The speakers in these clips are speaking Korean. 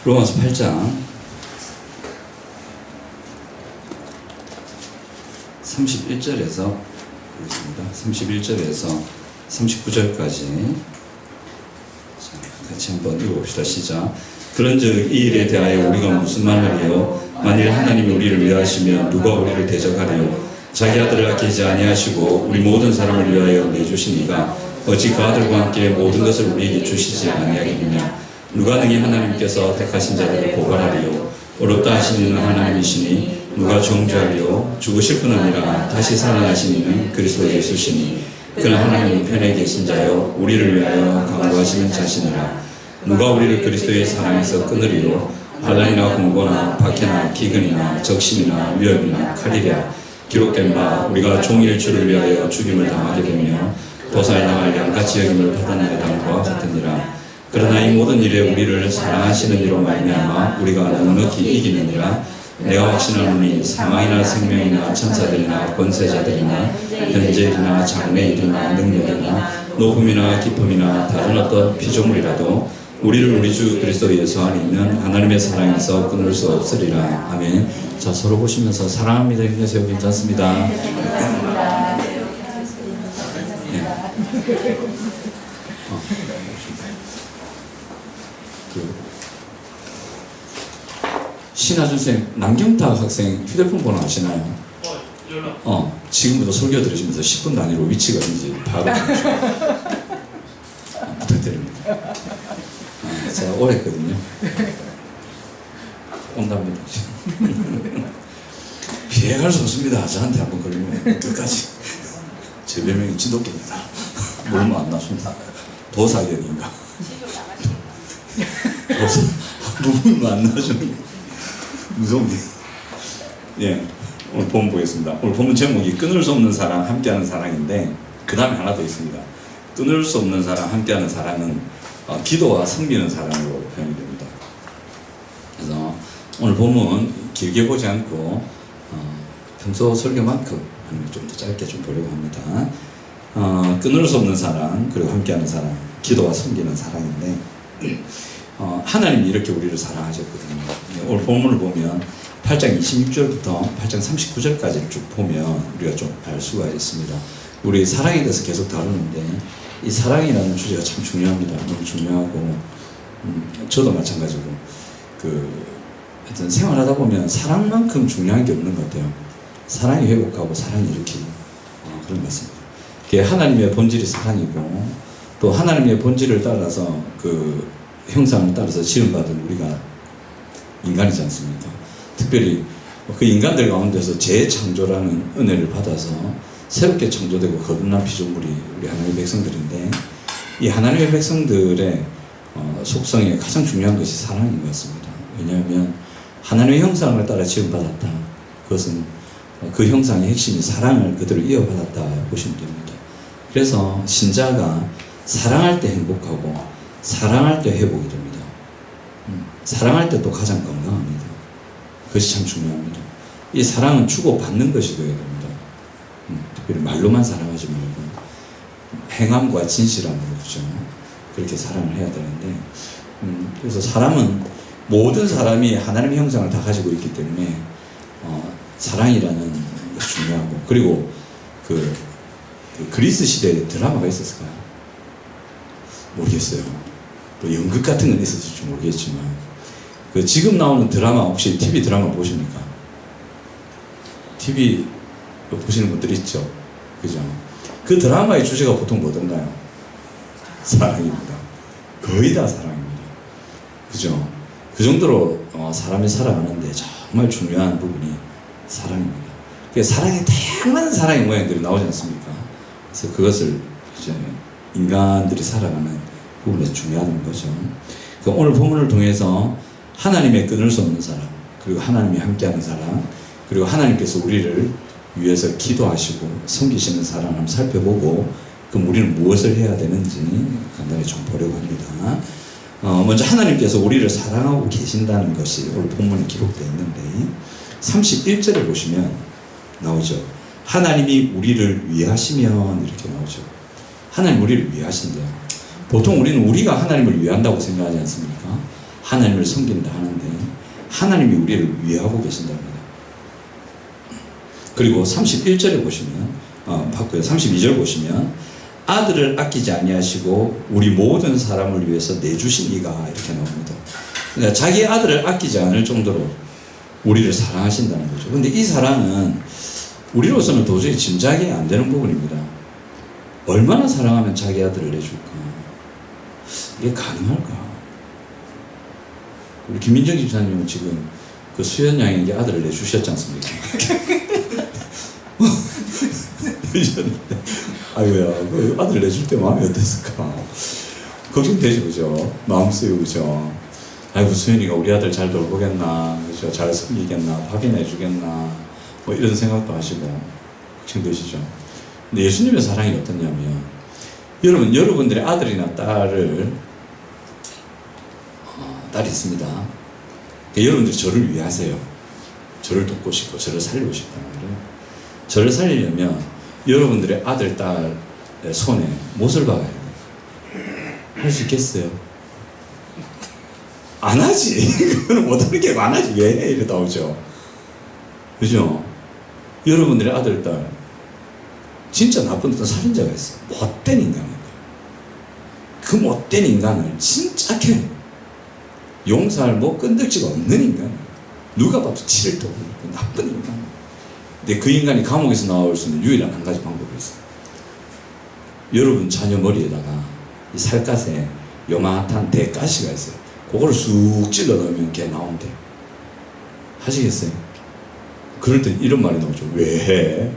로마서 8장 31절에서 보겠습니다. 31절에서 39절까지 같이 한번 읽어봅시다. 시작. 그런즉 이 일에 대하여 우리가 무슨 말하리요? 만일 하나님이 우리를 위하시면 누가 우리를 대적하리요? 자기 아들을 아끼지 아니하시고 우리 모든 사람을 위하여 내주신 이가 어찌 그 아들과 함께 모든 것을 우리에게 주시지 아니하겠느냐? 누가 능히 하나님께서 택하신 자들을 고발하리요? 어렵다 하신 이는 하나님이시니 누가 정죄하리요? 죽으실 뿐 아니라 다시 살아나신 이는 그리스도 예수시니 그는 하나님 편에 계신 자요 우리를 위하여 강구하시는 자시니라. 누가 우리를 그리스도의 사랑에서 끊으리요? 환난이나 공고나 박해나 기근이나 적신이나 위협이나 칼이랴. 기록된 바 우리가 종일 주를 위하여 죽임을 당하게 되며 도살당할 양같이 여김을 받았나이다와 같으니라. 그러나 이 모든 일에 우리를 사랑하시는 이로 말미암아 우리가 넉넉히 이기느니라. 내가 확신하노니 사망이나 생명이나 천사들이나 권세자들이나 현재일이나 장래일이나 능력이나 높음이나 깊음이나 다른 어떤 피조물이라도 우리를 우리 주 그리스도 예수 안에 있는 하나님의 사랑에서 끊을 수 없으리라. 아멘. 자, 서로 보시면서 사랑합니다. 힘내세요. 괜찮습니다. 신하준 쌤, 남경탁 학생 휴대폰 번호 아시나요? 지금부터 설교 들으시면서 10분 단위로 위치가 어딘지 바로 부탁드립니다. 제가 오래 했거든요. 온답니다. 피해갈 수 없습니다. 저한테 한번 걸리면 끝까지. 제 별명이 진돗개입니다. 물면 안 나십니다. 도사견인가? 물면 안 나주는 무서운데. 예, 오늘 본문 보겠습니다. 오늘 본문 제목이 끊을 수 없는 사랑, 함께하는 사랑인데 그 다음에 하나 더 있습니다. 끊을 수 없는 사랑, 함께하는 사랑은 기도와 섬기는 사랑으로 표현이 됩니다. 그래서 오늘 본문 길게 보지 않고 평소 설교만큼 좀 더 짧게 좀 보려고 합니다. 끊을 수 없는 사랑, 그리고 함께하는 사랑, 기도와 섬기는 사랑인데 하나님이 이렇게 우리를 사랑하셨거든요. 오늘 본문을 보면 8장 26절부터 8장 39절까지를 쭉 보면 우리가 좀 알 수가 있습니다. 우리 사랑에 대해서 계속 다루는데 이 사랑이라는 주제가 참 중요합니다. 너무 중요하고 저도 마찬가지고 하여튼 생활하다 보면 사랑만큼 중요한 게 없는 것 같아요. 사랑이 회복하고 사랑이 일으키고 그런 것 같습니다. 그게 하나님의 본질이 사랑이고 또 하나님의 본질을 따라서 그 형상을 따라서 지음받은 우리가 인간이지 않습니까? 특별히 그 인간들 가운데서 재창조라는 은혜를 받아서 새롭게 창조되고 거듭난 피조물이 우리 하나님의 백성들인데 이 하나님의 백성들의 속성에 가장 중요한 것이 사랑인 것 같습니다. 왜냐하면 하나님의 형상을 따라 지음받았다. 그것은 그 형상의 핵심이 사랑을 그대로 이어받았다 보시면 됩니다. 그래서 신자가 사랑할 때 행복하고 사랑할 때 회복이 됩니다. 사랑할 때 또 가장 건강합니다. 그것이 참 중요합니다. 이 사랑은 주고받는 것이 되어야 됩니다. 특별히 말로만 사랑하지 말고 행함과 진실함으로 그죠? 그렇게 사랑을 해야 되는데 그래서 사람은 모든 사람이 하나님의 형상을 다 가지고 있기 때문에 사랑이라는 것이 중요하고 그리고 그 그리스 시대에 드라마가 있었을까요? 모르겠어요. 또 연극 같은 건 있었을지 모르겠지만 그 지금 나오는 드라마 혹시 TV 드라마 보십니까? TV 보시는 분들 있죠? 그죠? 그 드라마의 주제가 보통 뭐던가요? 사랑입니다. 거의 다 사랑입니다. 그죠? 그 정도로 사람이 살아가는데 정말 중요한 부분이 사랑입니다. 사랑의 다양한 사랑의 모양들이 나오지 않습니까? 그래서 그것을 이제 인간들이 살아가는 부분에서 중요하다는 거죠. 오늘 본문을 통해서 하나님의 끊을 수 없는 사랑, 그리고 하나님이 함께하는 사랑, 그리고 하나님께서 우리를 위해서 기도하시고 섬기시는 사랑을 한번 살펴보고 그럼 우리는 무엇을 해야 되는지 간단히 좀 보려고 합니다. 먼저 하나님께서 우리를 사랑하고 계신다는 것이 오늘 본문에 기록되어 있는데 31절에 보시면 나오죠. 하나님이 우리를 위하시면 이렇게 나오죠. 하나님 우리를 위하신대요. 보통 우리는 우리가 하나님을 위한다고 생각하지 않습니까? 하나님을 섬긴다 하는데 하나님이 우리를 위하고 계신답니다. 그리고 31절에 보시면 바꿔요. 32절 보시면 아들을 아끼지 아니하시고 우리 모든 사람을 위해서 내주신 이가 이렇게 나옵니다. 그러니까 자기 아들을 아끼지 않을 정도로 우리를 사랑하신다는 거죠. 근데 이 사랑은 우리로서는 도저히 짐작이 안 되는 부분입니다. 얼마나 사랑하면 자기 아들을 내줄까? 이게 가능할까? 우리 김민정 집사님은 지금 그 수연 양에게 아들을 내주셨지 않습니까? 아유야, 그 아들 내줄 때 마음이 어땠을까? 걱정되죠, 그죠? 마음 쓰이고, 그죠? 아이고, 수연이가 우리 아들 잘 돌보겠나? 그죠? 잘 섬기겠나? 밥이나 해주겠나? 뭐 이런 생각도 하시고, 걱정되시죠? 근데 예수님의 사랑이 어떠냐면, 여러분들의 아들이나 딸이 있습니다. 여러분들이 저를 위하세요. 저를 돕고 싶고, 저를 살리고 싶단 말이에요. 저를 살리려면 여러분들의 아들, 딸의 손에 못을 박아야 돼요. 할 수 있겠어요? 안 하지. 그거는 못하는 게 많아지. 왜 해? 이러다 오죠. 그죠? 여러분들의 아들, 딸, 진짜 나쁜 어떤 살인자가 있어요. 못된 인간입니다. 그 못된 인간을 진짜 용서할 끈덕지가 없는 인간. 누가 봐도 치를 떠 나쁜 인간. 근데 그 인간이 감옥에서 나올 수 있는 유일한 한 가지 방법이 있어요. 여러분 자녀 머리에다가 이 살갗에 요만한 대가시가 있어요. 그거를 쑥 찔러 넣으면 걔 나온대. 하시겠어요? 그럴 때 이런 말이 나오죠. 왜 해?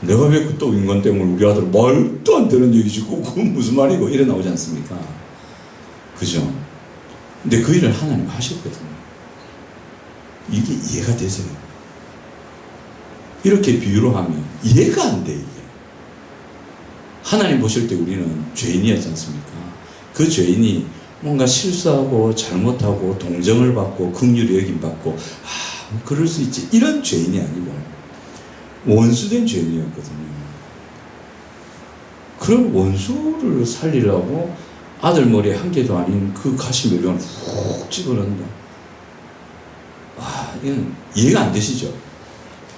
내가 왜 그 또 인간 때문에 우리 아들 말도 안 되는 얘기지? 그건 무슨 말이고? 이래 나오지 않습니까? 그죠? 근데 그 일을 하나님 하셨거든요. 이게 이해가 되세요? 이렇게 비유로 하면 이해가 안 돼, 이게. 하나님 보실 때 우리는 죄인이었지 않습니까? 그 죄인이 뭔가 실수하고 잘못하고 동정을 받고 긍휼히 여김받고 그럴 수 있지, 이런 죄인이 아니고 원수된 죄인이었거든요. 그럼 원수를 살리려고 아들 머리에 한 개도 아닌 그 가시 몇 병을 훅 집어넣는다. 이건 이해가 안 되시죠?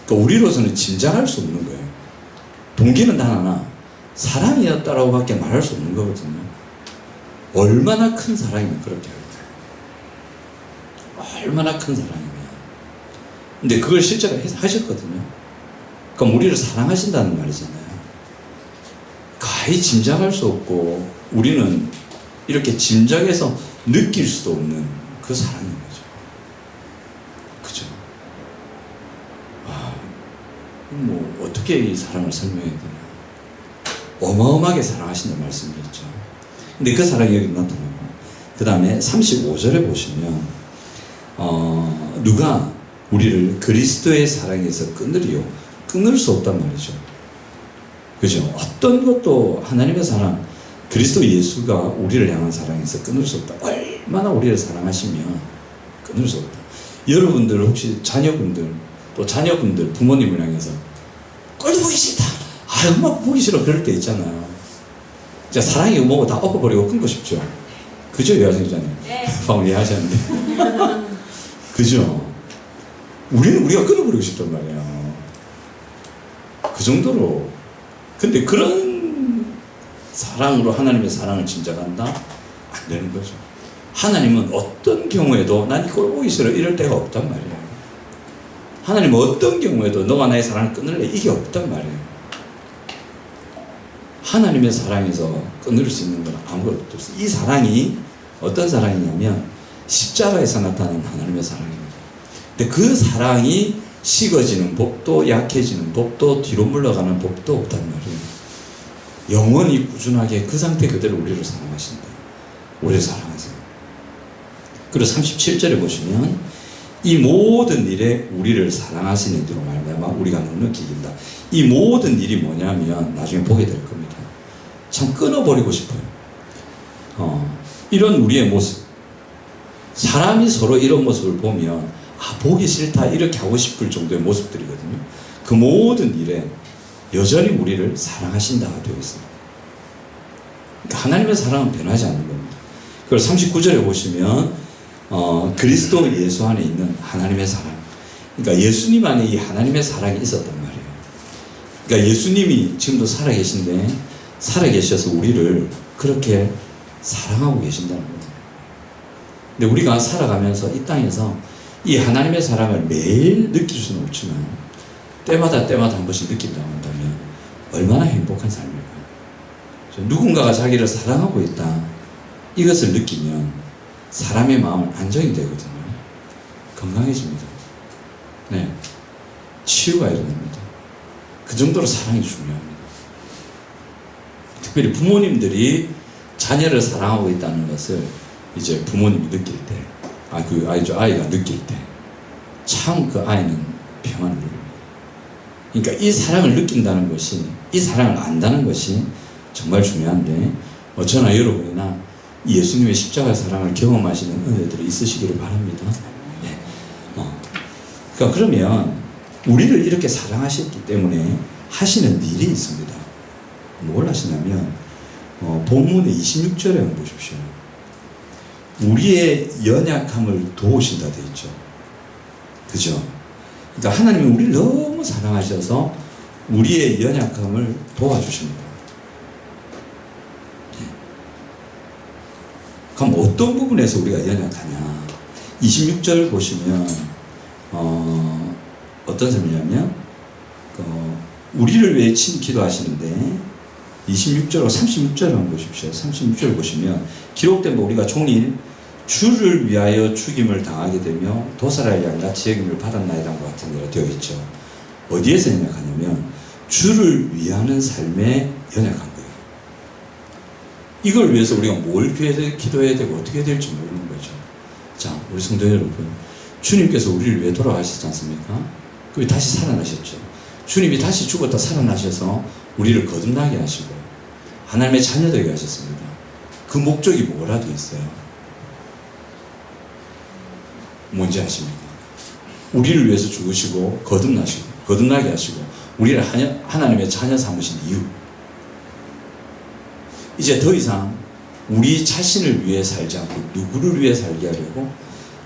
그러니까 우리로서는 짐작할 수 없는 거예요. 동기는 단 하나, 사랑이었다라고 밖에 말할 수 없는 거거든요. 얼마나 큰 사랑이면 그렇게 할까요? 얼마나 큰 사랑이면. 근데 그걸 실제로 하셨거든요. 그럼 우리를 사랑하신다는 말이잖아요. 가히 짐작할 수 없고 우리는 이렇게 짐작해서 느낄 수도 없는 그 사랑인 거죠. 그죠? 뭐 어떻게 이 사랑을 설명해야 되나? 어마어마하게 사랑하신다는 말씀이었죠. 근데 그 사랑이 여기 나타나고, 그 다음에 35절에 보시면 누가 우리를 그리스도의 사랑에서 끊을 수 없단 말이죠. 그죠? 어떤 것도 하나님의 사랑, 그리스도 예수가 우리를 향한 사랑에서 끊을 수 없다. 얼마나 우리를 사랑하시면 끊을 수 없다. 여러분들 혹시 자녀분들, 또 자녀분들 부모님을 향해서 꼴도 보기 싫다, 엄마 보기 싫어, 그럴 때 있잖아요. 진짜 사랑이 뭐고 다 엎어버리고 끊고 싶죠. 그죠? 여하정자님? 네. 방금 이해하셨는데. 그죠? 우리가 끊어버리고 싶단 말이에요. 그 정도로. 근데 그런 사랑으로 하나님의 사랑을 짐작한다? 안 되는 거죠. 하나님은 어떤 경우에도 난 꼴 보기 싫어 이럴 때가 없단 말이에요. 하나님은 어떤 경우에도 너와 나의 사랑을 끊을래, 이게 없단 말이에요. 하나님의 사랑에서 끊을 수 있는 건 아무것도 없어요. 이 사랑이 어떤 사랑이냐면 십자가에서 나타나는 하나님의 사랑입니다. 근데 그 사랑이 식어지는 법도, 약해지는 법도, 뒤로 물러가는 법도 없단 말이에요. 영원히 꾸준하게 그 상태 그대로 우리를 사랑하신다. 우리를 사랑하세요. 그리고 37절에 보시면 이 모든 일에 우리를 사랑하시는 이로 말미암아 우리가 넉넉히 이긴다. 이 모든 일이 뭐냐면 나중에 보게 될 겁니다. 참 끊어버리고 싶어요. 이런 우리의 모습, 사람이 서로 이런 모습을 보면 보기 싫다 이렇게 하고 싶을 정도의 모습들이거든요. 그 모든 일에 여전히 우리를 사랑하신다 되어 있습니다. 그러니까 하나님의 사랑은 변하지 않는 겁니다. 그걸 39절에 보시면 그리스도 예수 안에 있는 하나님의 사랑. 그러니까 예수님 안에 이 하나님의 사랑이 있었단 말이에요. 그러니까 예수님이 지금도 살아계신데 살아계셔서 우리를 그렇게 사랑하고 계신다는 거예요. 근데 우리가 살아가면서 이 땅에서 이 하나님의 사랑을 매일 느낄 수는 없지만 때마다 한 번씩 느낀다고 한다면 얼마나 행복한 삶일까. 누군가가 자기를 사랑하고 있다, 이것을 느끼면 사람의 마음은 안정이 되거든요. 건강해집니다. 네, 치유가 일어납니다. 그 정도로 사랑이 중요합니다. 특별히 부모님들이 자녀를 사랑하고 있다는 것을 이제 부모님이 느낄 때, 아이가 느낄 때, 참 그 아이는 평안을 누립니다. 그러니까 이 사랑을 느낀다는 것이, 이 사랑을 안다는 것이 정말 중요한데, 저나 여러분이나 예수님의 십자가의 사랑을 경험하시는 은혜들이 있으시기를 바랍니다. 네. 그러니까 그러면 우리를 이렇게 사랑하셨기 때문에 하시는 일이 있습니다. 뭘 하시냐면 본문의 26절에 한번 보십시오. 우리의 연약함을 도우신다 되어 있죠. 그죠? 그러니까 하나님이 우리를 너무 사랑하셔서 우리의 연약함을 도와주십니다. 네. 그럼 어떤 부분에서 우리가 연약하냐? 26절 보시면 어떤 점이냐면 우리를 위해 친 기도하시는데 26절과 36절을 한번 보십시오. 36절 보시면 기록된 바 우리가 종일 주를 위하여 죽임을 당하게 되며 도살할 양같이 여김을 받았나이라는 것 같은 데가 되어 있죠. 어디에서 연약하냐면 주를 위하는 삶에 연약한 거예요. 이걸 위해서 우리가 뭘 기도해야 되고 어떻게 해야 될지 모르는 거죠. 자, 우리 성도 여러분, 주님께서 우리를 위해 돌아가셨지 않습니까? 그리고 다시 살아나셨죠. 주님이 다시 죽었다 살아나셔서 우리를 거듭나게 하시고 하나님의 자녀 되게 하셨습니다. 그 목적이 뭐라도 있어요. 뭔지 아십니까? 우리를 위해서 죽으시고 거듭나게 하시고 우리를 하나님의 자녀 삼으신 이유. 이제 더 이상 우리 자신을 위해 살지 않고 누구를 위해 살게 하려고,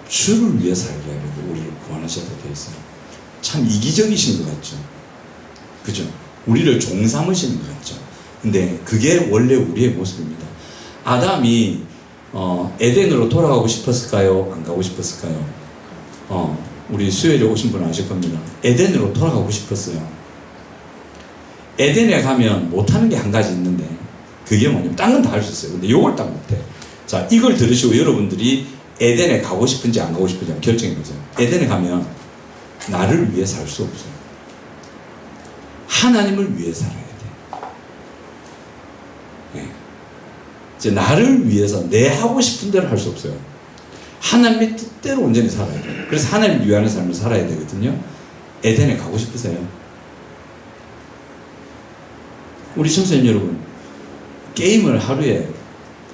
주를 위해 살게 하려고 우리를 구원하셨다 되어 있어요. 참 이기적이신 것 같죠? 그죠? 우리를 종 삼으시는 것 같죠? 근데 그게 원래 우리의 모습입니다. 아담이 에덴으로 돌아가고 싶었을까요? 안 가고 싶었을까요? 우리 수요일에 오신 분은 아실 겁니다. 에덴으로 돌아가고 싶었어요. 에덴에 가면 못하는 게 한 가지 있는데 그게 뭐냐면 딴 건 다 할 수 있어요. 근데 요걸 딱 못해. 자, 이걸 들으시고 여러분들이 에덴에 가고 싶은지 안 가고 싶은지 한번 결정해 보세요. 에덴에 가면 나를 위해 살 수 없어요. 하나님을 위해 살아야 돼. 네. 이제 나를 위해서 내 하고 싶은 대로 할 수 없어요. 하나님의 뜻대로 온전히 살아야 돼요. 그래서 하나님을 위하는 삶을 살아야 되거든요. 에덴에 가고 싶으세요? 우리 청소년 여러분, 게임을 하루에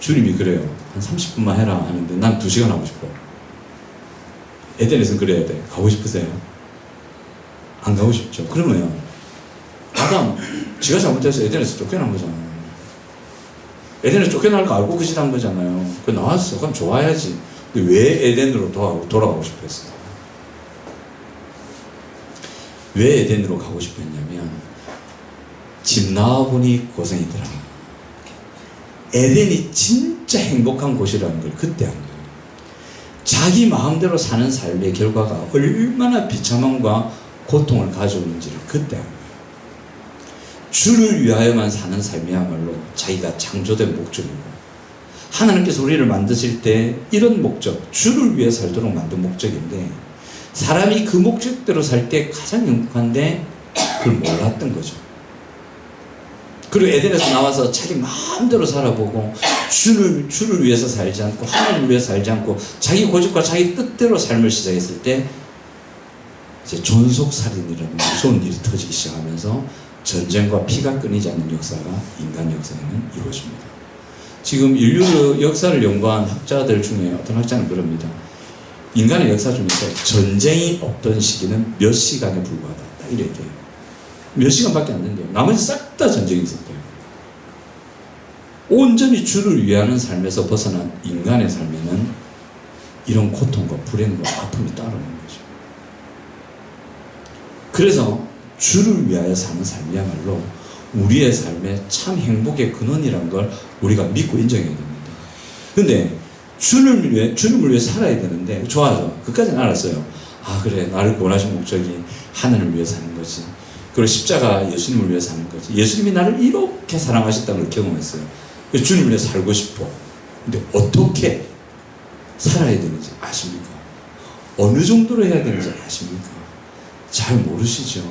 주님이 그래요. 한 30분만 해라 하는데 난 2시간 하고 싶어. 에덴에서는 그래야 돼. 가고 싶으세요? 안 가고 싶죠. 그러면 아담, 지가 잘못해서 에덴에서 쫓겨난 거잖아요. 에덴에서 쫓겨날 거 알고 그 짓 한 거잖아요. 그 나왔어. 그럼 좋아야지. 근데 왜 에덴으로 돌아가고 싶어 했어? 왜 에덴으로 가고 싶어 했냐면 집 나와보니 고생이더라. 에덴이 진짜 행복한 곳이라는 걸 그때 한 거예요. 자기 마음대로 사는 삶의 결과가 얼마나 비참함과 고통을 가져오는지를 그때 한 거예요. 주를 위하여만 사는 삶이야말로 자기가 창조된 목적이고, 하나님께서 우리를 만드실 때 이런 목적, 주를 위해 살도록 만든 목적인데 사람이 그 목적대로 살 때 가장 행복한데 그걸 몰랐던 거죠. 그리고 에덴에서 나와서 자기 마음대로 살아보고 주를 위해서 살지 않고 하나님을 위해 살지 않고 자기 고집과 자기 뜻대로 삶을 시작했을 때 이제 존속살인이라는 무서운 일이 터지기 시작하면서 전쟁과 피가 끊이지 않는 역사가 인간 역사에는 이루어집니다. 지금 인류 역사를 연구한 학자들 중에 어떤 학자는 그럽니다. 인간의 역사 중에서 전쟁이 없던 시기는 몇 시간에 불과하다. 이래 얘기해요. 몇 시간밖에 안 된대요. 나머지 싹 다 전쟁이 있었대요. 온전히 주를 위하는 삶에서 벗어난 인간의 삶에는 이런 고통과 불행과 아픔이 따라오는 거죠. 그래서 주를 위하여 사는 삶이야말로 우리의 삶의 참 행복의 근원이라는 걸 우리가 믿고 인정해야 됩니다. 근데 주님을 위해 살아야 되는데, 좋아하죠. 그까지는 알았어요. 아, 그래, 나를 구원하신 목적이 하늘을 위해 사는 거지. 그리고 십자가 예수님을 위해 사는 거지. 예수님이 나를 이렇게 사랑하셨다는 걸 경험했어요. 그래서 주님을 위해 살고 싶어. 근데 어떻게 살아야 되는지 아십니까? 어느 정도로 해야 되는지 아십니까? 잘 모르시죠.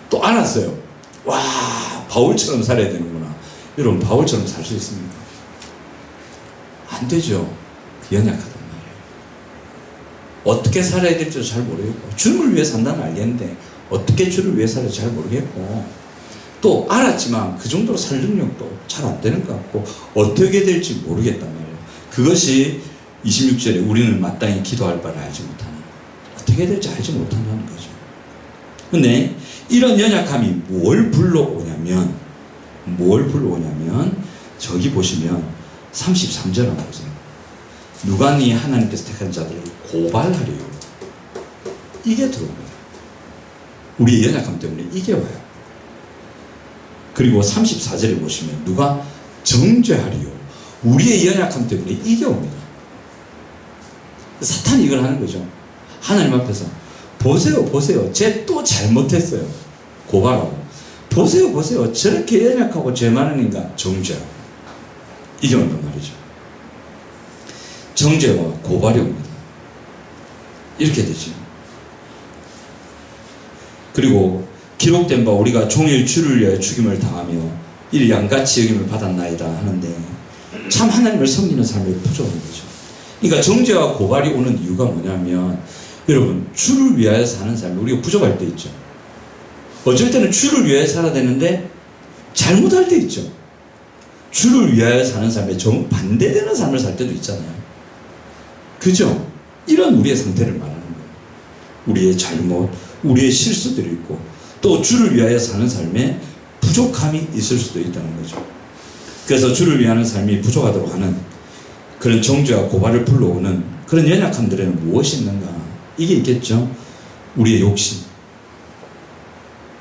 또 알았어요. 와, 바울처럼 살아야 되는구나. 여러분, 바울처럼 살 수 있습니까? 안 되죠. 연약하단 말이에요. 어떻게 살아야 될지도 잘 모르겠고, 주님을 위해 산다는 알겠는데 어떻게 주를 위해 살아야 잘 모르겠고, 또 알았지만 그 정도로 살 능력도 잘 안 되는 것 같고, 어떻게 될지 모르겠단 말이에요. 그것이 26절에 우리는 마땅히 기도할 바를 알지 못하나, 어떻게 될지 알지 못한다는 거죠. 근데 이런 연약함이 뭘 불러오냐면 저기 보시면 33절 한번 보세요. 누가 네 하나님께서 택한 자들을 고발하리요. 이게 들어옵니다. 우리의 연약함 때문에 이게 와요. 그리고 34절에 보시면 누가 정죄하리요. 우리의 연약함 때문에 이게 옵니다. 사탄이 이걸 하는 거죠. 하나님 앞에서 보세요. 쟤 또 잘못했어요. 고발하고. 보세요. 저렇게 연약하고 죄 많은 인간 정죄하고. 이게 온단 말이죠. 정죄와 고발이 옵니다. 이렇게 되죠. 그리고 기록된 바 우리가 종일 주를 위하여 죽임을 당하며 이를 양같이 여김을 받았나이다 하는데, 참 하나님을 섬기는 삶이 부족한 거죠. 그러니까 정죄와 고발이 오는 이유가 뭐냐면, 여러분, 주를 위하여 사는 삶이 우리가 부족할 때 있죠. 어쩔 때는 주를 위하여 살아야 되는데 잘못할 때 있죠. 주를 위하여 사는 삶에 정반대되는 삶을 살 때도 있잖아요. 그죠? 이런 우리의 상태를 말하는 거예요. 우리의 잘못, 우리의 실수들이 있고, 또 주를 위하여 사는 삶에 부족함이 있을 수도 있다는 거죠. 그래서 주를 위하는 삶이 부족하도록 하는 그런 정죄와 고발을 불러오는 그런 연약함들에는 무엇이 있는가? 이게 있겠죠. 우리의 욕심.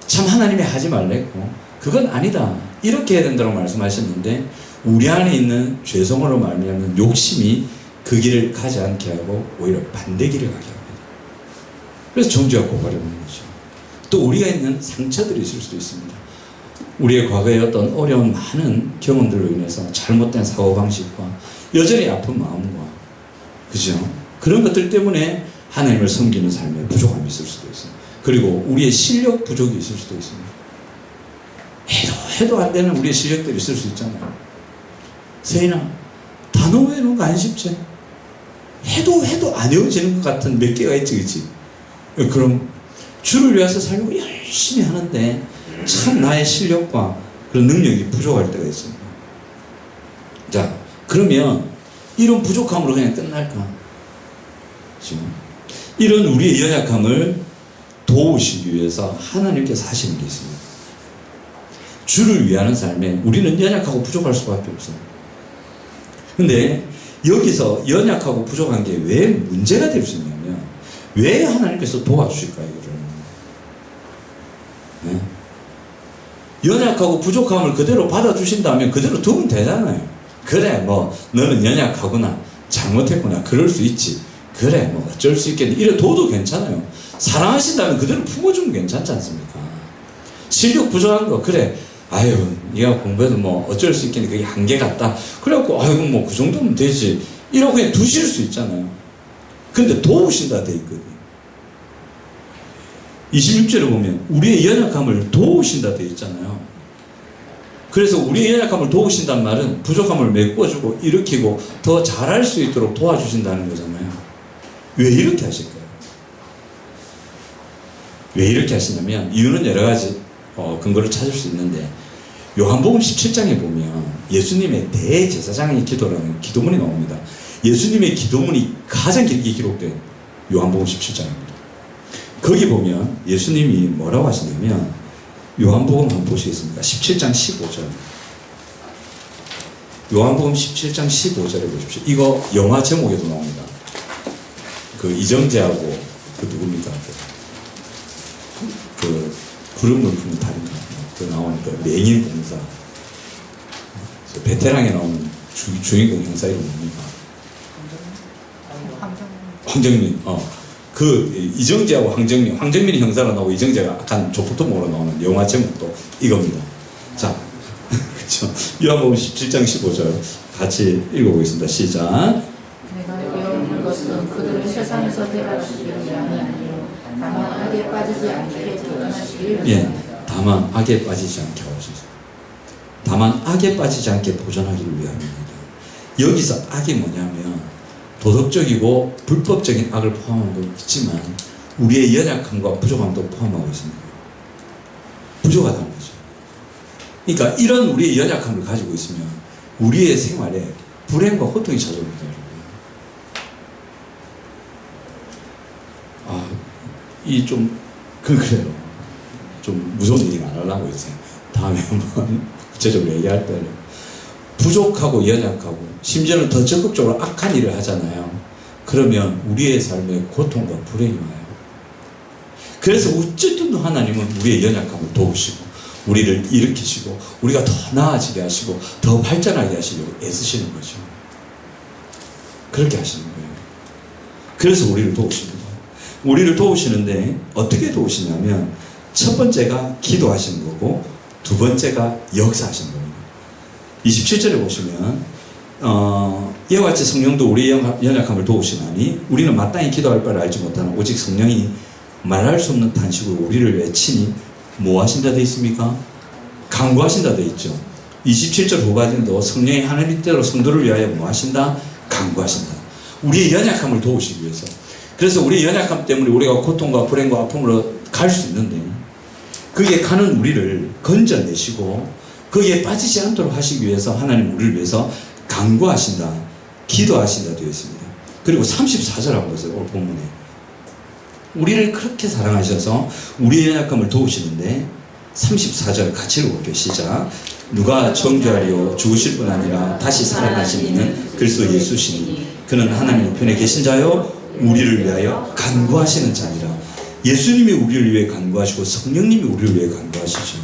참 하나님이 하지 말랬고 그건 아니다, 이렇게 해야 된다고 말씀하셨는데, 우리 안에 있는 죄성으로 말미암는 욕심이 그 길을 가지 않게 하고 오히려 반대 길을 가게 합니다. 그래서 정죄와 고발이 오는 거죠. 또 우리가 있는 상처들이 있을 수도 있습니다. 우리의 과거의 어떤 어려운 많은 경험들로 인해서 잘못된 사고방식과 여전히 아픈 마음과, 그죠? 그런 것들 때문에 하나님을 섬기는 삶에 부족함이 있을 수도 있어요. 그리고 우리의 실력 부족이 있을 수도 있습니다. 해도 안 되는 우리의 실력들이 있을 수 있잖아요. 세인아, 단어 외우는 거 안 쉽지? 해도 안 외워지는 것 같은 몇 개가 있지, 그치? 그럼 주를 위해서 살려고 열심히 하는데 참 나의 실력과 그런 능력이 부족할 때가 있습니다. 자, 그러면 이런 부족함으로 그냥 끝날까? 지금 이런 우리의 연약함을 도우시기 위해서 하나님께서 하시는 게 있습니다. 주를 위하는 삶에 우리는 연약하고 부족할 수밖에 없어요. 근데 여기서 연약하고 부족한 게 왜 문제가 될 수 있냐면, 왜 하나님께서 도와주실까, 이거를? 네? 연약하고 부족함을 그대로 받아주신다면 그대로 두면 되잖아요. 그래, 뭐 너는 연약하구나, 잘못했구나, 그럴 수 있지. 그래, 뭐 어쩔 수 있겠네, 이래 둬도 괜찮아요. 사랑하신다면 그대로 품어주면 괜찮지 않습니까? 실력 부족한 거, 그래, 아유, 네가 공부해도 뭐 어쩔 수 있겠네, 그게 한계 같다, 그래갖고 아이고 뭐 그 정도면 되지, 이러고 그냥 두실 수 있잖아요. 근데 도우신다 돼 있거든요. 26절에 보면 우리의 연약함을 도우신다 돼 있잖아요. 그래서 우리의 연약함을 도우신다는 말은 부족함을 메꿔주고 일으키고 더 잘할 수 있도록 도와주신다는 거잖아요. 왜 이렇게 하실까요? 왜 이렇게 하시냐면, 이유는 여러 가지 근거를 찾을 수 있는데, 요한복음 17장에 보면 예수님의 대제사장의 기도라는 기도문이 나옵니다. 예수님의 기도문이 가장 길게 기록된 요한복음 17장입니다. 거기 보면 예수님이 뭐라고 하시냐면, 요한복음 한번 보시겠습니다. 17장 15절. 요한복음 17장 15절에 보십시오. 이거 영화 제목에도 나옵니다. 그 이정재하고 그 누굽니까? 그 구름을 푸는 달인가? 그 나오는 그 맹인 공사. 베테랑에 나오는 주인공 형사 이름 뭡니까? 황정민. 그 이정재하고 황정민이 형사로 나오고 이정재가 약간 조폭도목으로 나오는 영화 제목도 이겁니다. 자, 그렇죠. 요한복음 17장 15절 같이 읽어보겠습니다. 시작. 내가 배우는 것은 그들을 세상에서 데려가시기를 위함이 아니요 다만 악에 빠지지 않게 보존하시기를 위함이다. 다만 악에 빠지지 않게 하옵소서. 다만 악에 빠지지 않게 보존하기를 위함입니다. 여기서 악이 뭐냐면 도덕적이고 불법적인 악을 포함하고 있지만 우리의 연약함과 부족함도 포함하고 있습니다. 부족하다는 거죠. 그러니까 이런 우리의 연약함을 가지고 있으면 우리의 생활에 불행과 고통이 찾아옵니다. 이 좀 그래요. 좀 무서운 얘기는 안 하려고 했어요. 다음에 한번 구체적으로 얘기할 때는 부족하고 연약하고 심지어는 더 적극적으로 악한 일을 하잖아요. 그러면 우리의 삶에 고통과 불행이 와요. 그래서 어쨌든 하나님은 우리의 연약함을 도우시고 우리를 일으키시고 우리가 더 나아지게 하시고 더 발전하게 하시려고 애쓰시는 거죠. 그렇게 하시는 거예요. 그래서 우리를 도우십니다. 우리를 도우시는데 어떻게 도우시냐면 첫 번째가 기도하시는 거고 두 번째가 역사하시는 겁니다. 27절에 보시면 이와 같이 성령도 우리의 연약함을 도우시나니 우리는 마땅히 기도할 바를 알지 못하는 오직 성령이 말할 수 없는 탄식으로 우리를 외치니 뭐 하신다 되어 있습니까? 간구하신다 되어 있죠. 27절 후반에도 성령이 하나님 뜻대로 성도를 위하여 뭐 하신다? 간구하신다. 우리의 연약함을 도우시기 위해서. 그래서 우리의 연약함 때문에 우리가 고통과 불행과 아픔으로 갈 수 있는데 그게 가는 우리를 건져내시고 거기에 빠지지 않도록 하시기 위해서 하나님 우리를 위해서 간구하신다, 기도하신다 되어 있습니다. 그리고 34절 한번 보세요. 오늘 본문에 우리를 그렇게 사랑하셔서 우리의 연약함을 도우시는데 34절 같이 읽어볼게요. 시작. 누가 정죄하리요 죽으실 뿐 아니라 다시 살아나신 이는 그리스도 예수시니 그는 하나님 우편에 계신 자요 우리를 위하여 간구하시는 자니라. 예수님이 우리를 위해 간구하시고 성령님이 우리를 위해 간구하시죠.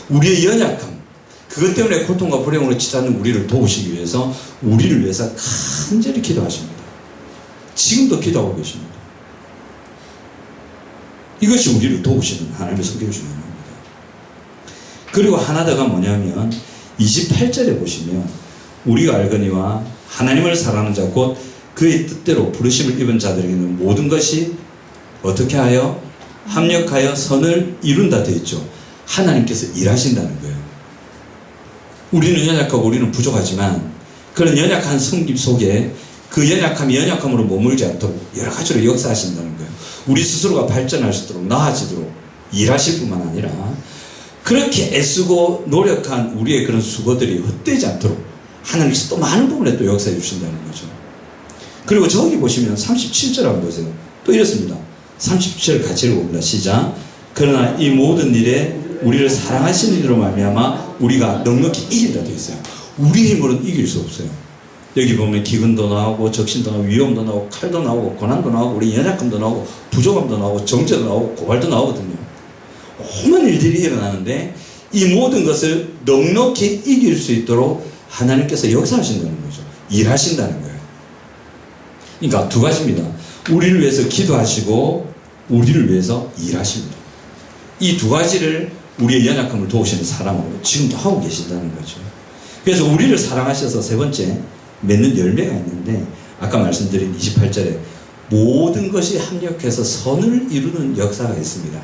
우리의 연약함 그것 때문에 고통과 불행으로 치닫는 우리를 도우시기 위해서 우리를 위해서 간절히 기도하십니다. 지금도 기도하고 계십니다. 이것이 우리를 도우시는 하나님의 성격 중에 하나입니다. 그리고 하나 더가 뭐냐면 28절에 보시면 우리가 알거니와 하나님을 사랑하는 자 곧 그의 뜻대로 부르심을 입은 자들에게는 모든 것이 어떻게 하여 합력하여 선을 이룬다 되어 있죠. 하나님께서 일하신다는 거예요. 우리는 연약하고 우리는 부족하지만 그런 연약한 성립 속에 그 연약함이 연약함으로 머물지 않도록 여러 가지로 역사하신다는 거예요. 우리 스스로가 발전할 수 있도록 나아지도록 일하실 뿐만 아니라 그렇게 애쓰고 노력한 우리의 그런 수고들이 헛되지 않도록 하나님께서 또 많은 부분에 또 역사해 주신다는 거죠. 그리고 저기 보시면 37절 한번 보세요. 또 이렇습니다. 37절 같이 읽어봅니다. 시작. 그러나 이 모든 일에 우리를 사랑하시는 이로 말미암아 우리가 넉넉히 이긴다 되어 있어요. 우리 힘으로는 이길 수 없어요. 여기 보면 기근도 나오고 적신도 나오고 위험도 나오고 칼도 나오고 고난도 나오고 우리 연약함도 나오고 부족함도 나오고 정죄도 나오고 고발도 나오거든요. 오만 일들이 일어나는데 이 모든 것을 넉넉히 이길 수 있도록 하나님께서 역사하신다는 거죠. 일하신다는 거예요. 그러니까 두 가지입니다. 우리를 위해서 기도하시고 우리를 위해서 일하십니다. 이 두 가지를 우리의 연약함을 도우시는 사람으로 지금도 하고 계신다는 거죠. 그래서 우리를 사랑하셔서 세 번째 맺는 열매가 있는데 아까 말씀드린 28절에 모든 것이 합력해서 선을 이루는 역사가 있습니다.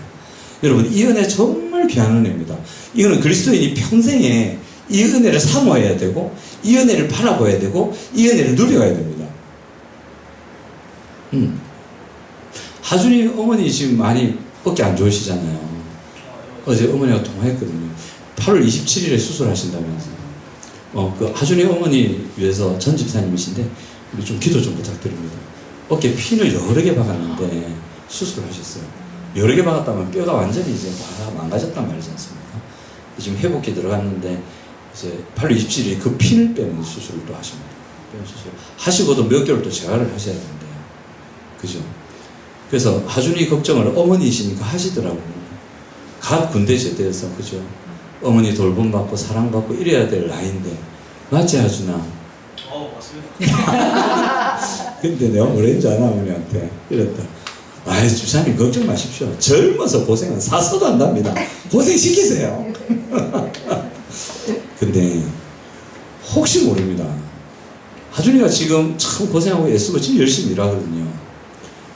여러분 이 은혜 정말 귀한 은혜입니다. 이거는 그리스도인이 평생에 이 은혜를 사모해야 되고 이 은혜를 바라봐야 되고 이 은혜를 누려야 됩니다. 하준이 어머니 지금 많이 어깨 안 좋으시잖아요. 어제 어머니가 통화했거든요. 8월 27일에 수술하신다면서요. 그 하준이 어머니 위해서 전 집사님이신데 우리 좀 기도 좀 부탁드립니다. 어깨 핀을 여러 개 박았는데 수술을 하셨어요. 여러 개 박았다면 뼈가 완전히 이제 다 망가졌단 말이지 않습니까? 지금 회복기 들어갔는데 이제 8월 27일에 그 피를 빼는 수술을 또 하십니다. 빼는 수술 하시고도 몇 개월 또 재활을 하셔야 되는데요. 그죠? 그래서 하준이 걱정을 어머니이시니까 하시더라고요. 갓 군대 제대해서, 그죠? 어머니 돌봄받고 사랑받고 이래야 될 나이인데, 맞지, 하준아? 맞습니다. 근데 내가 뭐랬는지 아나, 어머니한테? 이랬다. 아이, 주사님 걱정 마십시오. 젊어서 고생은 사서도 한답니다. 고생시키세요. 근데 혹시 모릅니다. 하준이가 지금 참 고생하고 애쓰고 지금 열심히 일하거든요.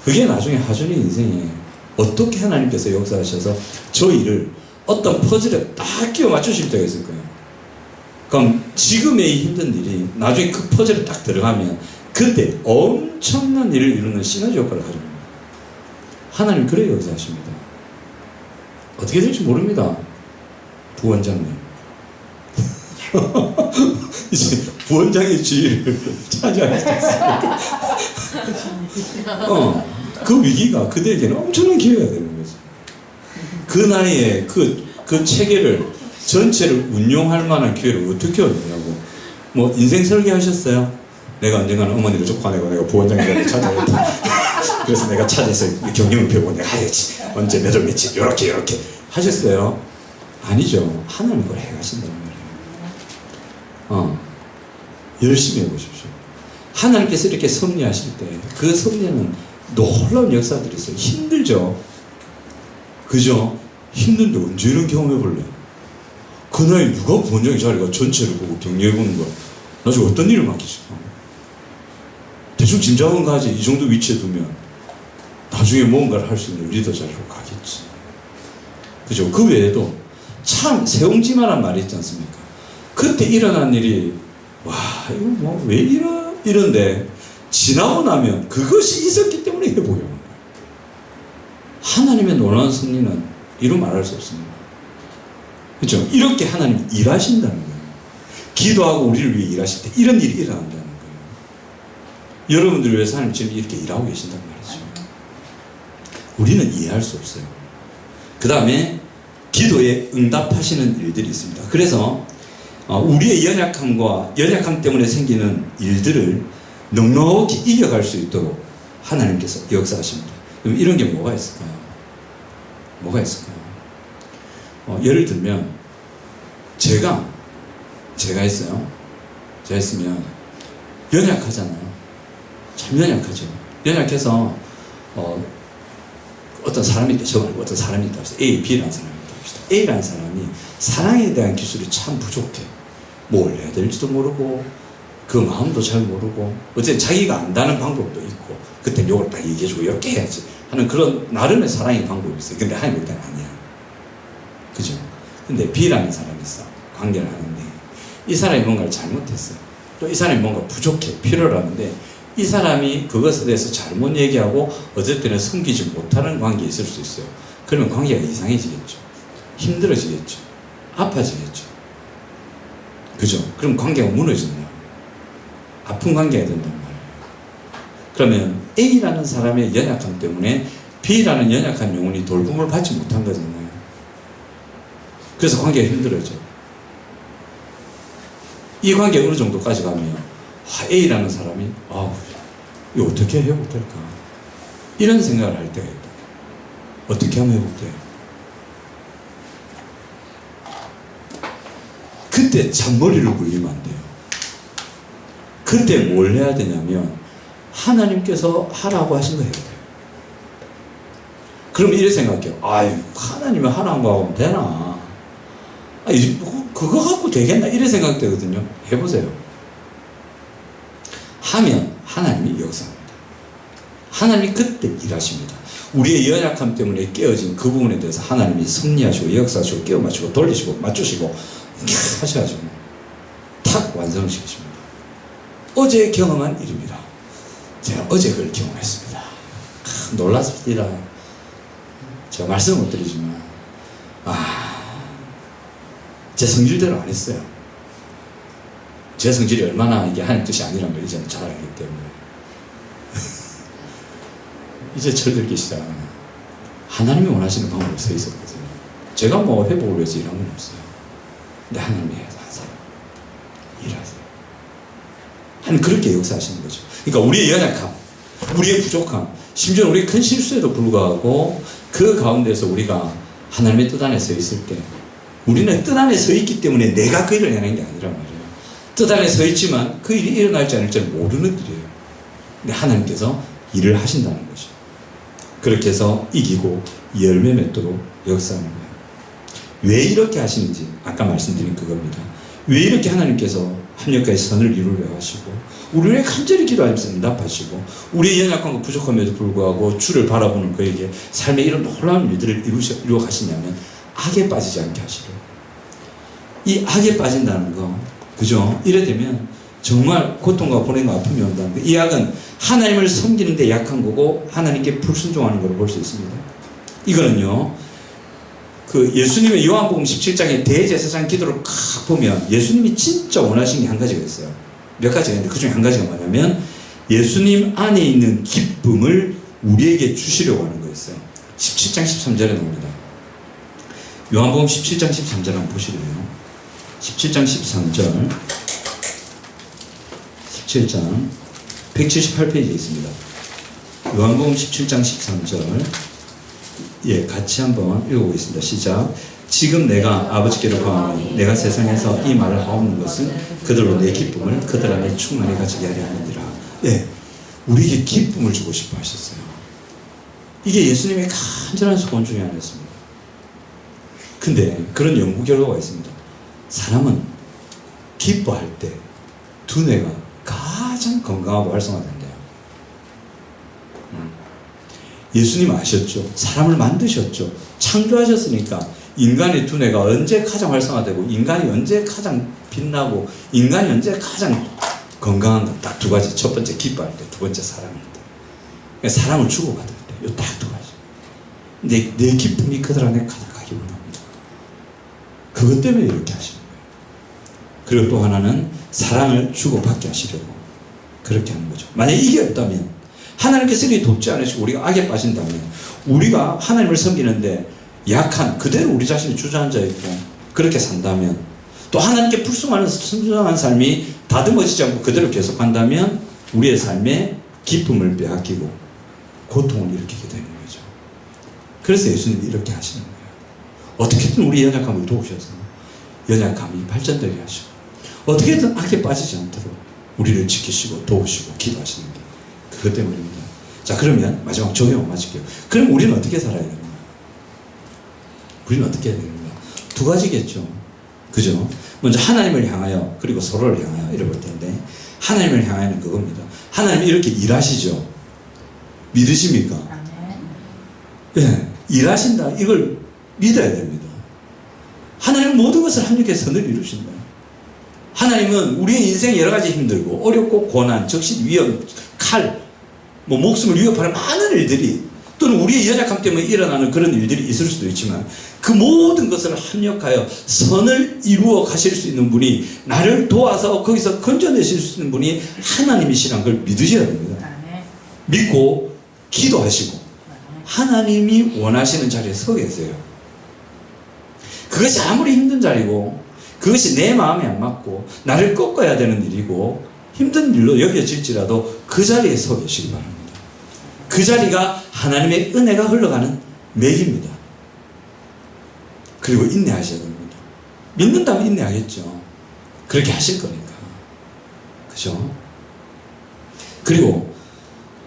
그게 나중에 하준이 인생에 어떻게 하나님께서 역사하셔서 저 일을 어떤 퍼즐에 딱 끼워 맞추실 때가 있을 거예요. 그럼 지금의 이 힘든 일이 나중에 그 퍼즐에 딱 들어가면 그때 엄청난 일을 이루는 시너지 효과를 가져옵니다. 하나님 그래 역사하십니다. 어떻게 될지 모릅니다. 부원장님. 이제 부원장의 지위를 차지하게 됐습니다. 그 위기가 그대에게는 엄청난 기회가 되는 거지. 그 나이에 그 체계를 전체를 운용할 만한 기회를 어떻게 얻느냐고. 뭐 인생 설계하셨어요? 내가 언젠가는 어머니를 쫓아내고 내가 부원장님을 찾아야겠다. 그래서 내가 찾아서 경영을 배우고 내가 해야지. 언제 몇 월 며칠 요렇게 하셨어요? 아니죠. 하나님 그걸 해가신다는 말이에요. 열심히 해보십시오. 하나님께서 이렇게 섭리하실 때 그 섭리는 놀라운 역사들이 있어요. 힘들죠. 그죠? 힘든데 언제 이런 경험해 볼래? 그 나이 누가 부원장의 자리가 전체를 보고 격려해 보는 거야. 나중에 어떤 일을 맡기실까? 대충 짐작은 가지. 이 정도 위치에 두면 나중에 무언가를 할 수 있는 리더 자리로 가겠지. 그죠? 그 외에도 참 세옹지마란 말이 있지 않습니까? 그때 일어난 일이 와 이거 뭐 왜 이런데 지나고 나면 그것이 있었기 때문에 회복이 오는 거예요. 하나님의 놀라운 섭리는 이루 말할 수 없습니다. 그렇죠? 이렇게 하나님이 일하신다는 거예요. 기도하고 우리를 위해 일하실 때 이런 일이 일어난다는 거예요. 여러분들을 위해서 하나님 지금 이렇게 일하고 계신단 말이죠. 우리는 이해할 수 없어요. 그 다음에 기도에 응답하시는 일들이 있습니다. 그래서 우리의 연약함 때문에 생기는 일들을 넉넉히 이겨갈 수 있도록 하나님께서 역사하십니다. 그럼 이런 게 뭐가 있을까요? 뭐가 있을까요? 예를 들면 제가 있어요. 제가 있으면 연약하잖아요. 참 연약하죠. 연약해서 어떤 사람이 있다. 저 말고 어떤 사람이 있다. A, B라는 사람이 있다. 합시다. A라는 사람이 사랑에 대한 기술이 참 부족해. 뭘 해야 될지도 모르고 그 마음도 잘 모르고 어쨌든 자기가 안다는 방법도 있고 그때 요걸 딱 얘기해주고 이렇게 해야지 하는 그런 나름의 사랑의 방법이 있어요. 근데 하나님 볼 때는 아니야. 그죠? 근데 B라는 사람이 있어. 관계를 하는데 이 사람이 뭔가를 잘못했어요. 또 이 사람이 뭔가 부족해. 필요를 하는데 이 사람이 그것에 대해서 잘못 얘기하고 어쩔 때는 숨기지 못하는 관계에 있을 수 있어요. 그러면 관계가 이상해지겠죠. 힘들어지겠죠. 아파지겠죠. 그죠? 그럼 관계가 무너진다. 아픈 관계가 된단 말이에요. 그러면 A라는 사람의 연약함 때문에 B라는 연약한 영혼이 돌봄을 받지 못한 거잖아요. 그래서 관계가 힘들어져. 이 관계가 어느 정도까지 가면 A라는 사람이 이거 어떻게 회복될까? 이런 생각을 할 때가 있다. 어떻게 하면 회복돼요? 그때 잔머리를 굴리면 안 돼요. 그때 뭘 해야 되냐면 하나님께서 하라고 하신 거 해야 돼요. 그럼 이렇게 생각해요. 하나님이 하라고 하면 되나? 그거 갖고 되겠나? 이래 생각되거든요. 해보세요. 하면 하나님이 역사합니다. 하나님이 그때 일하십니다. 우리의 연약함 때문에 깨어진 그 부분에 대해서 하나님이 섭리하시고 역사하시고 깨워 맞추고 돌리시고 맞추시고 하셔가지고 탁 완성시키십니다. 어제 경험한 일입니다. 제가 어제 그걸 경험했습니다. 놀랐습니다. 제가 말씀 못 드리지만 제 성질대로 안 했어요. 제 성질이 얼마나 이게 하나님 뜻이 아니란 걸 이제는 잘 알기 때문에 이제 철들기 시작하면 하나님이 원하시는 방법으로 서 있었거든요. 제가 뭐 회복을 위해서 일한 건 없어요. 근데 하나님이 해서 하세요. 하나님 그렇게 역사하시는 거죠. 그러니까 우리의 연약함, 우리의 부족함, 심지어 우리의 큰 실수에도 불구하고 그 가운데서 우리가 하나님의 뜻 안에 서 있을 때, 우리는 뜻 안에 서 있기 때문에 내가 그 일을 해낸 게 아니란 말이에요. 뜻 안에 서 있지만 그 일이 일어날지 않을지 모르는 일이에요. 근데 하나님께서 일을 하신다는 거죠. 그렇게 해서 이기고 열매 맺도록 역사하는 거예요. 왜 이렇게 하시는지 아까 말씀드린 그겁니다. 왜 이렇게 하나님께서 합력과의 선을 이루려 하시고 우리의 간절히 기도하면서 응답하시고 우리의 연약함과 부족함에도 불구하고 주를 바라보는 그에게 삶의 이런 놀라운 일들을 이루어 가시냐면 악에 빠지지 않게 하시려고. 이 악에 빠진다는 거, 그죠? 이래 되면 정말 고통과 고뇌와 아픔이 온다는 거. 이 악은 하나님을 섬기는 데 약한 거고 하나님께 불순종하는 걸로 볼 수 있습니다. 이거는요, 그 예수님의 요한복음 17장의 대제사장 기도를 쫙 보면 예수님이 진짜 원하신 게 한 가지가 있어요. 몇 가지가 있는데 그 중에 한 가지가 뭐냐면 예수님 안에 있는 기쁨을 우리에게 주시려고 하는 거였어요. 17장 13절에 나옵니다. 요한복음 17장 13절 한번 보시래요. 17장 13절 17장 178페이지에 있습니다. 요한복음 17장 13절 예, 같이 한번 읽어보겠습니다. 시작. 지금 내가 아버지께로 가오니 내가 세상에서 이 말을 하오는 것은 그들로 내 기쁨을 그들 안에 충만히 가지게 하려 하느니라. 예, 우리에게 기쁨을 주고 싶어 하셨어요. 이게 예수님의 간절한 소원 중에 하나였습니다. 근데 그런 연구 결과가 있습니다. 사람은 기뻐할 때 두뇌가 가장 건강하고 활성화된대요. 예수님 아셨죠? 사람을 만드셨죠? 창조하셨으니까 인간의 두뇌가 언제 가장 활성화되고 인간이 언제 가장 빛나고 인간이 언제 가장 건강한가? 딱 두 가지. 첫 번째 기뻐할 때, 두 번째 사랑할 때. 그러니까 사랑을 주고받을 때. 이 딱 두 가지. 내 기쁨이 그들 안에 가득하기 원합니다. 그것 때문에 이렇게 하시는 거예요. 그리고 또 하나는 사랑을 주고받게 하시려고 그렇게 하는 거죠. 만약에 이게 없다면 하나님께서 이렇게 돕지 않으시고 우리가 악에 빠진다면 우리가 하나님을 섬기는데 약한 그대로 우리 자신이 주저앉아 있고 그렇게 산다면 또 하나님께 불순하는 순종한 삶이 다듬어지지 않고 그대로 계속한다면 우리의 삶에 기쁨을 빼앗기고 고통을 일으키게 되는 거죠. 그래서 예수님이 이렇게 하시는 거예요. 어떻게든 우리 연약함을 도우셔서 연약함이 발전되게 하시고 어떻게든 악에 빠지지 않도록 우리를 지키시고 도우시고 기도하시는 게 그것 때문입니다. 자, 그러면 마지막 적용 맞을게요. 그럼 우리는 어떻게 살아야 되는 거예요? 우리는 어떻게 해야 되는 거예요? 두 가지겠죠. 그죠? 먼저 하나님을 향하여 그리고 서로를 향하여 이래 볼 텐데 하나님을 향하여는 그겁니다. 하나님이 이렇게 일하시죠. 믿으십니까? 예, 일하신다. 이걸 믿어야 됩니다. 하나님은 모든 것을 합력해서 선을 이루신다. 하나님은 우리의 인생 여러 가지 힘들고 어렵고 고난, 적신, 위험, 칼, 목숨을 위협하는 많은 일들이 또는 우리의 연약함 때문에 일어나는 그런 일들이 있을 수도 있지만 그 모든 것을 합력하여 선을 이루어 가실 수 있는 분이 나를 도와서 거기서 건져내실 수 있는 분이 하나님이시라는 걸 믿으셔야 됩니다. 믿고 기도하시고 하나님이 원하시는 자리에 서 계세요. 그것이 아무리 힘든 자리고 그것이 내 마음에 안 맞고 나를 꺾어야 되는 일이고 힘든 일로 여겨질지라도 그 자리에 서 계시기 바랍니다. 그 자리가 하나님의 은혜가 흘러가는 맥입니다. 그리고 인내하셔야 됩니다. 믿는다면 인내하겠죠. 그렇게 하실 거니까. 그죠? 그리고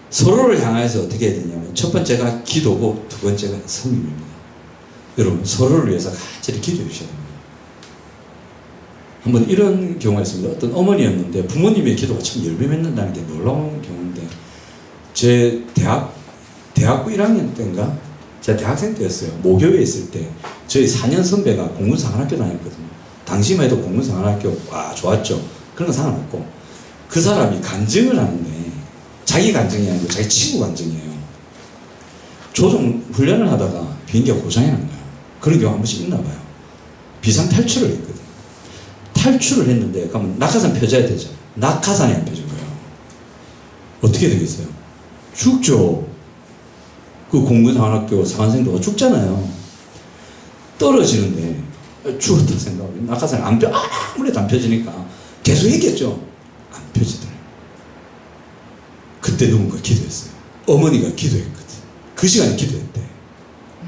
서로를 향해서 어떻게 해야 되냐면 첫 번째가 기도고 두 번째가 성령입니다. 여러분 서로를 위해서 간절히 기도해 주셔야 됩니다. 한번 이런 경우가 있습니다. 어떤 어머니였는데 부모님의 기도가 참 열매 맺는다는 게 놀라운 경우인데 제 대학부 1학년 때인가 제가 대학생 때였어요. 모교에 있을 때 저희 4년 선배가 공군사관학교 다녔거든요. 당시만 해도 공군사관학교 좋았죠. 그런 건 상관없고 그 사람이 간증을 하는데 자기 간증이 아니고 자기 친구 간증이에요. 조종 훈련을 하다가 비행기가 고장이 난 거야. 그런 경우 한 번씩 있나 봐요. 비상 탈출을 했거든. 탈출을 했는데 그러면 낙하산 펴져야 되죠. 낙하산이 안 펴진 거예요. 어떻게 되겠어요? 죽죠. 그 공군사관학교 사관생도가 죽잖아요. 떨어지는데 죽었다 생각하고 낙하산이 아무래도 안 펴지니까 계속 했겠죠. 안 펴지더래요. 그때 누군가 기도했어요. 어머니가 기도했거든. 그 시간에 기도했대.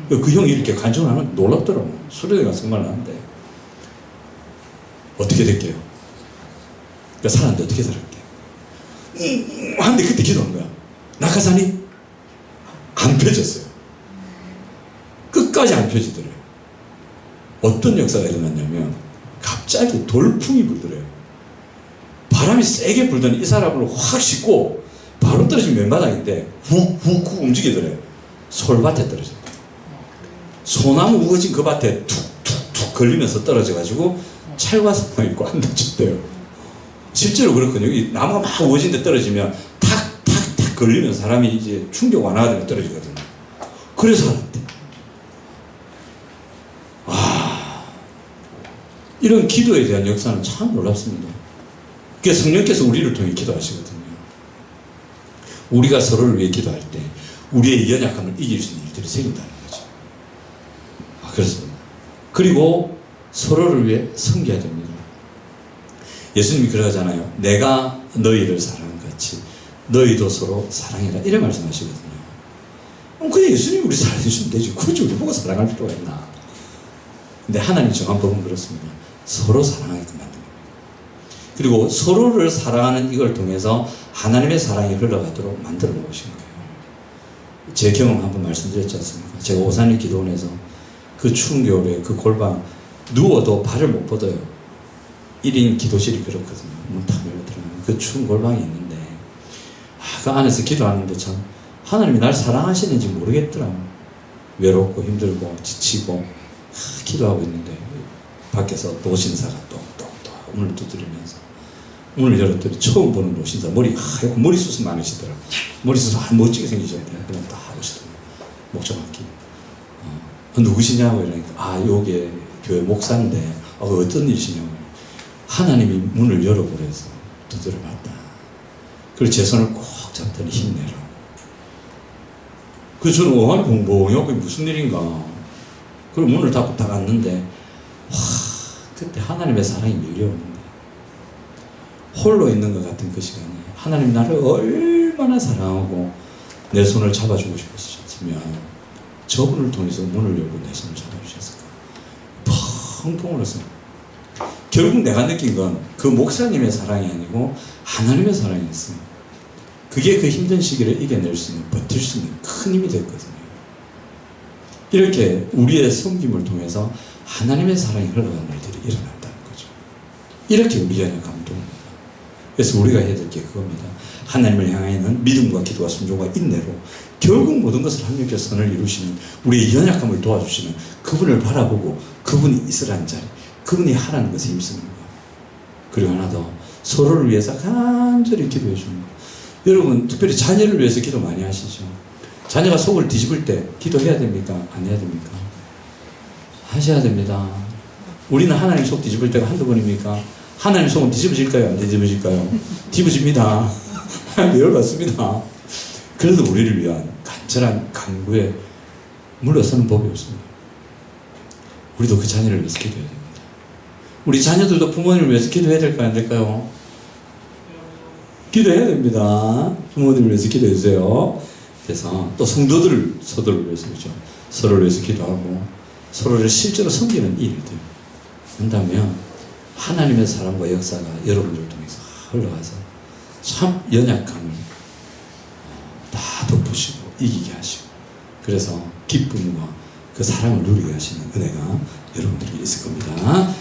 그 형이 이렇게 간청하면 놀랍더라고. 수련회가 정말 나는데 어떻게 될게요? 그러니까 살았는데 어떻게 살았게? 하는데 그때 기도한 거야. 낙하산이 안 펴졌어요. 끝까지 안 펴지더래요. 어떤 역사가 일어났냐면 갑자기 돌풍이 불더래요. 바람이 세게 불더니 이 사람을 확 싣고 바로 떨어진 맨바닥인데 훅훅훅 움직이더래요. 솔밭에 떨어졌대. 소나무 우거진 그 밭에 툭툭툭 걸리면서 떨어져가지고 찰과상을 입고 안 다쳤대요. 실제로 그렇거든요. 이 나무가 막 우거진 데 떨어지면 탁탁탁 걸리면서 사람이 이제 충격 완화가 되면 떨어지거든요. 그래서 살았대. 이런 기도에 대한 역사는 참 놀랍습니다. 그러니까 성령께서 우리를 통해 기도하시거든요. 우리가 서로를 위해 기도할 때 우리의 연약함을 이길 수 있는 일들이 생긴다는 거죠. 그렇습니다. 그리고 서로를 위해 섬겨야 됩니다. 예수님이 그러잖아요. 내가 너희를 사랑한 같이 너희도 서로 사랑해라. 이런 말씀하시거든요. 그냥 예수님이 우리 사랑해주면 되지. 굳이 우리 보고 사랑할 필요가 있나. 근데 하나님 정한 법은 그렇습니다. 서로 사랑하게끔 만듭니다. 그리고 서로를 사랑하는 이걸 통해서 하나님의 사랑이 흘러가도록 만들어 놓으신 거예요. 제 경험 한번 말씀드렸지 않습니까? 제가 오산리 기도원에서 그 추운 겨울에 그 골방 누워도 발을 못 뻗어요. 1인 기도실이 그렇거든요. 문 탁 열고 들어가면 그 추운 골방이 있는데 그 안에서 기도하는데 참 하나님이 날 사랑하시는지 모르겠더라고요. 외롭고 힘들고 지치고 기도하고 있는데 밖에서 노신사가 똑똑똑 문을 두드리면서 문을 열었더니 처음 보는 노신사 머리숱은 많으시더라고요. 머리숱은 멋지게 생기셨는데 그냥 딱 오시더라고요. 목조막히 누구시냐고 이러니까 요게 교회 목사인데 어떤 일이시냐고. 하나님이 문을 열어보래서 두드려봤다. 그리고 제 손을 꼭 잡더니 힘내라고. 그래서 저는 어머니 공부하고 그게 무슨 일인가. 그리고 문을 닫고 딱 왔는데 그때 하나님의 사랑이 밀려오는데 홀로 있는 것 같은 그 시간에 하나님 나를 얼마나 사랑하고 내 손을 잡아주고 싶으셨으면 저분을 통해서 문을 열고 내 손을 잡아주셨을까. 펑펑 울었어요. 결국 내가 느낀 건 그 목사님의 사랑이 아니고 하나님의 사랑이었어요. 그게 그 힘든 시기를 이겨낼 수 있는, 버틸 수 있는 큰 힘이 됐거든요. 이렇게 우리의 섬김을 통해서 하나님의 사랑이 흘러가는 일들이 일어난다는 거죠. 이렇게 우리 연약함을 돕니다. 그래서 우리가 해야 될 게 그겁니다. 하나님을 향하여는 믿음과 기도와 순종과 인내로 결국 모든 것을 합력해서 선을 이루시는 우리의 연약함을 도와주시는 그분을 바라보고 그분이 있으라는 자리, 그분이 하라는 것에 힘쓰는 것. 그리고 하나 더, 서로를 위해서 간절히 기도해 주는 것. 여러분 특별히 자녀를 위해서 기도 많이 하시죠. 자녀가 속을 뒤집을 때 기도해야 됩니까? 안 해야 됩니까? 하셔야 됩니다. 우리는 하나님 속 뒤집을 때가 한두 번입니까? 하나님 속은 뒤집어질까요? 안 뒤집어질까요? 뒤집어집니다. 하나님 열받습니다. 그래도 우리를 위한 간절한 간구에 물러서는 법이 없습니다. 우리도 그 자녀를 위해서 기도해야 됩니다. 우리 자녀들도 부모님을 위해서 기도해야 될까요? 안 될까요? 기도해야 됩니다. 부모님을 위해서 기도해 주세요. 그래서 또 성도들을 서로를 위해서 그렇죠. 서로를 위해서 기도하고 서로를 실제로 섬기는 일들 한다면 하나님의 사랑과 역사가 여러분들을 통해서 흘러가서 참 연약함을 다 덮으시고 이기게 하시고 그래서 기쁨과 그 사랑을 누리게 하시는 은혜가 여러분들에게 있을 겁니다.